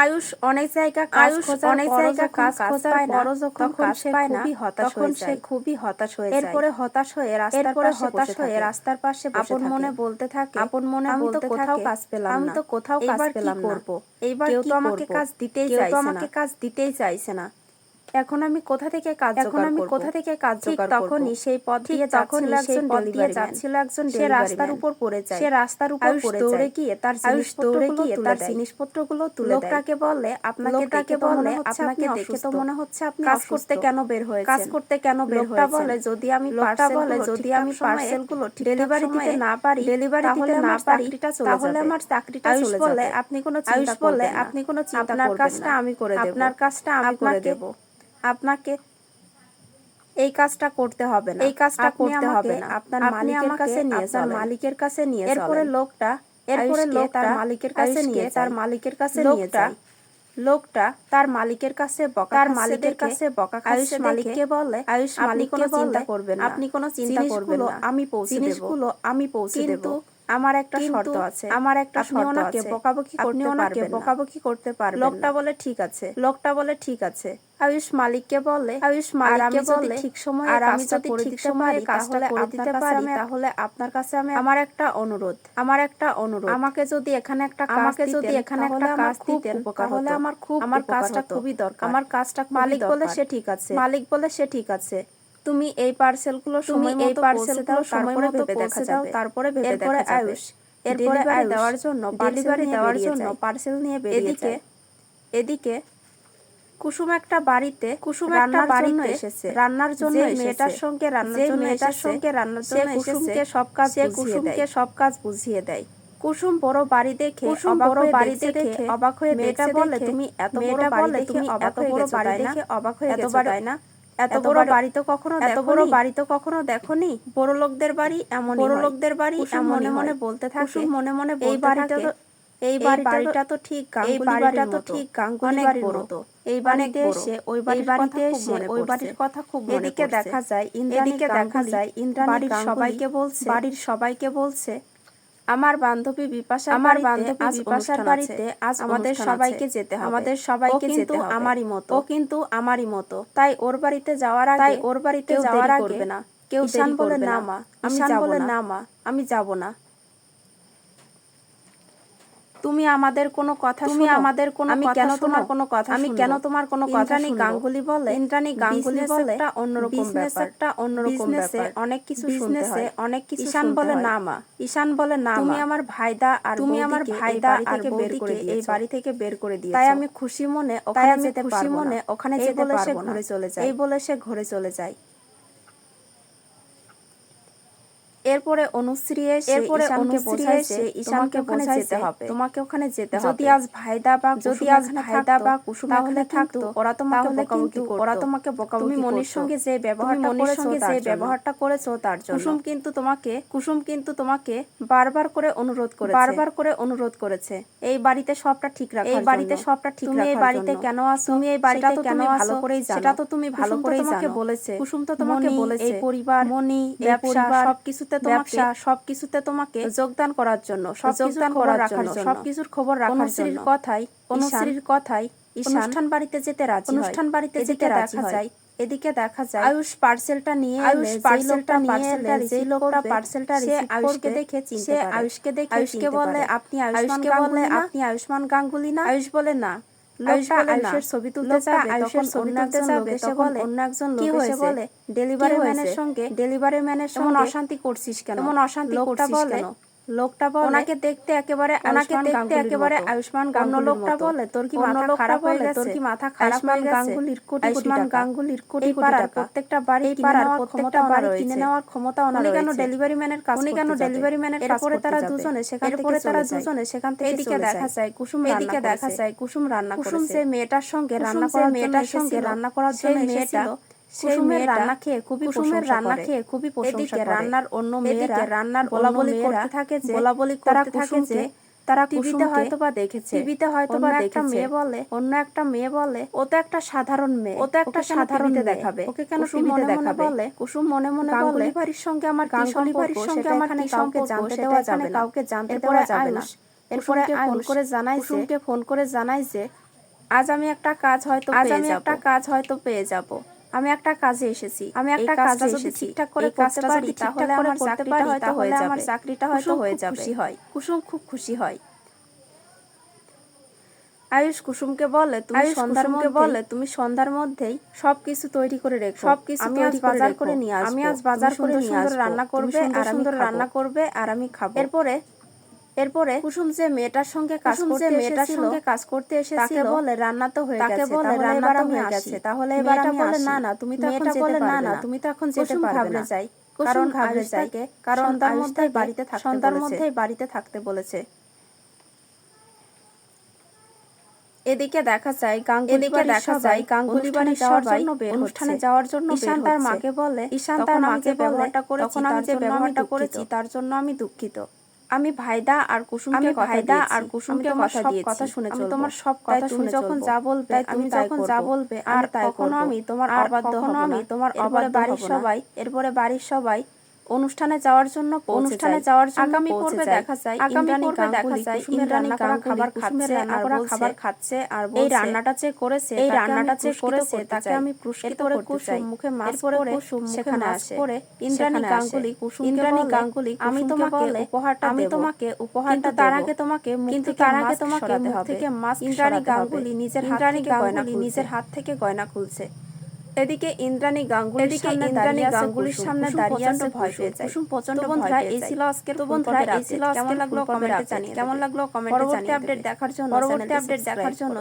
আয়ুষ অনেক জায়গা কাজ খোঁজার পরও যখন কাজ পায় না তখন সে খুবই হতাশ হয়ে যায়। এরপরে হতাশ হয়ে রাস্তার পাশে আপন মনে বলতে থাকে, আমি তো কোথাও কাজ পেলাম না, এইবার কি করব? কেউ তো আমাকে কাজ দিতেই চাইছে না। এখন আমি কোথা থেকে কাজ জোগাড় করব? তখনই সেই পথ দিয়ে যাচ্ছিল একজন সে রাস্তার উপর পড়ে যায়। আয়ুষ দৌড়ে গিয়ে তার জিনিসপত্রগুলো তুলে দেয়। লোকটাকে বলে, আপনাকে দেখে তো মনে হচ্ছে আপনি কাজ করতে কেন বের হয়েছেন? লোকটা বলে, যদি আমি পার্সেলগুলো ডেলিভারি দিতে না পারি তাহলে আমার চাকরিটা চলে যাবে। আয়ুষ বলে, আপনি কোনো চিন্তা করবেন না, আপনার কাজটা আমি করে দেব। আপনাকে এই কাজটা করতে হবে না, আপনার মালিকের কাছে নিয়ে চলেন। এরপরে লোকটা তার মালিকের কাছে নিয়ে যায়। লোকটা তার মালিকের কাছে বকা খাচ্ছে। আয়ুষ মালিককে বলে, আপনি কোনো চিন্তা করবেন না, জিনিসগুলো আমি পৌঁছে দেব। আমার একটা শর্ত আছে, আপনি ওনাকে বকাবকি করতে পারবেন না। লোকটা বলে ঠিক আছে। আয়ুষ মালিককে বলে, ঠিক সময়ে কাজটা করে দিতে পারি তাহলে আপনার কাছে আমার একটা অনুরোধ, আমাকে যদি এখানে একটা কাজ দিতেন তাহলে আমার কাজটা খুবই দরকার। মালিক বলে, সে ঠিক আছে। তুমি এই পার্সেলগুলো সময় মতো পৌঁছে দাও, তারপরে ভেবে দেখা যাবে। এরপরে আয়ুষ ডেলিভারি দেওয়ার জন্য পার্সেল নিয়ে বেরিয়ে যায়। এদিকে কুসুম একটা বাড়িতে রান্নার জন্য মেয়েটার সঙ্গে কুসুমকে সব কাজ বুঝিয়ে দেয়। কুসুম বড় বাড়ি দেখে অবাক হয়ে মেয়েটা বলে, তুমি এত বড় বাড়ি দেখে অবাক হয়ে গেছো, তাই না? এত বড় বাড়ি তো কখনো দেখোনি। বড় লোকদের বাড়ি মনে মনে বলতে থাকে। এই বাড়িটা তো ঠিক গাঙ্গুলি বাড়ির মতো। এই বাড়িতে এসে ওই বাড়ির কথা খুব মনে পড়ছে। এদিকে দেখা যায় ইন্দ্রাণী বাড়ির সবাইকে বলছে, আমার বান্ধবী বিপাশার বাড়িতে আজ আমাদের সবাইকে যেতে হবে। ও কিন্তু আমারই মতো। তাই ওর বাড়িতে যাওয়ার আগে কেউ ঈশান বলে, না মা, আমি যাব না। তুমি আমাদের কোনো কথা আমি কেন তোমার কোনো কথা ইন্দ্রাণী গাঙ্গুলি বলে, একটা অন্যরকম ব্যাপার, অনেক কিছু শুনতে হয়। ঈশান বলে, না মা, তুমি আমার ভাইদা আর বৌদিকে এই বাড়ি থেকে বের করে দিয়েছো। তাই আমি খুশি মনে ওখানে যেতে পারবো না। এই বলে সে ঘরে চলে যায়। এরপরে অনুশ্রী এসে ঈশানকে ওখানে যেতে হবে। যদি আজ ভাইদা বা কুসুম তাহলে থাকতো, ওরা তোমাকে বকাবকি তুমি মনির সঙ্গে যে ব্যবহারটা করেছো তার জন্য। কুসুম কিন্তু তোমাকে বারবার করে অনুরোধ করেছে এই বাড়িতে সবটা ঠিক রাখার জন্য। তুমি এই বাড়িতে কেন আসো? সেটা তো তুমি ভালো করেই জানো। কুসুম তো তোমাকে বলেছে এই পরিবার, ব্যবসা সবকিছুতে তোমাকে যোগদান করার জন্য, সবকিছুর খবর রাখার জন্য। অনুশ্রীর কথায় অনুষ্ঠান বাড়িতে যেতে রাজি হয়। এদিকে দেখা যায় আয়ুষ পার্সেলটা নিয়ে যেই লোকটা পার্সেলটা রিসিভ করবে সে আয়ুষকে বলে, আপনি আয়ুষ্মান গাঙ্গুলি না? আয়ুষ বলে, না। লোকটা আয়ুষের ছবি তুলতে যাবে, তখন অন্য একজন লোক এসে বলে, ডেলিভারি ম্যানের সঙ্গে অশান্তি করছিস কেন? লোকটা বলে, ওনাকে দেখতে একেবারে আয়ুষ্মান গাঙ্গুলির লোকটা বলে, তোর কি মাথা খারাপ হয়ে গেছে? আয়ুষ্মান গাঙ্গুলির কোটি টাকা, প্রত্যেকটা বাড়ি কিনে নেওয়ার ক্ষমতা ওনার রয়েছে। উনি কেন ডেলিভারি ম্যানের কাজ এরপরে তারা দুজনে সেখান থেকে এদিকে দেখা যায় কুসুম রান্না করেছে। কুসুম যে মেয়েটার সঙ্গে রান্না করার জন্য এসেছিল, কুসুমের রান্না খেয়ে খুবই প্রশংসা করে। এদিকে রান্নার অন্য মেয়েরা বলাবলি করতে থাকে যে তারা টিভিতে হয়তোবা দেখেছে। অন্য একটা মেয়ে বলে, ও তো একটা সাধারণ মেয়ে, দেখাবে, ওকে কেন টিভিতে দেখাবে? কুসুম মনে মনে বলে, বাড়ির সঙ্গে আমার কি সম্পর্ক সেটা এখানে কাউকে জানতে দেওয়া যাবে না। এরপরে আয়ুষ কুসুমকে ফোন করে জানায় যে আজ আমি একটা কাজ হয়তো পেয়ে যাব। আমি একটা কাজে এসেছি। আমি একটা কাজটা যদি ঠিকঠাক করে করতে পারি তাহলে আমার চাকরিটা হয়তো হয়ে যাবে। কুসুম খুব খুশি হয়। আয়ুষ কুসুমকে বলে তুমি সন্ধ্যার মধ্যেই সবকিছু তৈরি করে রেখো। আমি আজ বাজার করে নিয়ে আসবো। রান্না করবে আর আমি খাবো। এরপরে কুসুম যে মেয়েটার সঙ্গে কাজ করতে এসেছিল তাকে বলে রান্না তো হয়ে গেছে, তাহলে এবার আমি বলে না তুমি তো এখন যেতে পারবে না। কারণ সন্ধ্যার মধ্যেই বাড়িতে থাকতে বলেছে। এদিকে দেখা যায় গাঙ্গুলি বাড়ির অনুষ্ঠানে যাওয়ার জন্য ঈশান তার মাকে বলে তখন আমি যে ব্যবহারটা করেছি তার জন্য আমি দুঃখিত। আমি ভাইদা আর কুসুমকে কথা শুনে চলবো। তোমার সব কথা শুনে যখন যা বলবে আর কখনো আমি তোমার অবাধ্য হব না। এরপরে বাড়ির সবাই অনুষ্ঠানে যাওয়ার জন্য আগামী পর্বে দেখা যায় ইন্দ্রাণী রান্না করা খাবার খাচ্ছে আর এই রান্নাটা যে করেছে তাকে আমি পুরস্কৃত করতে চাই। মুখে মাছ পরে সেখানে আসে ইন্দ্রাণী গাঙ্গুলি আমি তোমাকে উপহারটা দেব, কিন্তু তার আগে তোমাকে মুখ থেকে মাছ ইন্দ্রাণী গাঙ্গুলি নিজের হাত থেকে গয়না খুলছে। এদিকে ইন্দ্রাণী গাঙ্গুলির সামনে দাঁড়িয়ে আছে ভয় পেয়ে যায়। কুসুম প্রচন্ড ভয় পেয়ে যায়। এই ছিল আজকের কেমন লাগলো কমেন্টে জানিয়ে। পরবর্তী আপডেট দেখার জন্য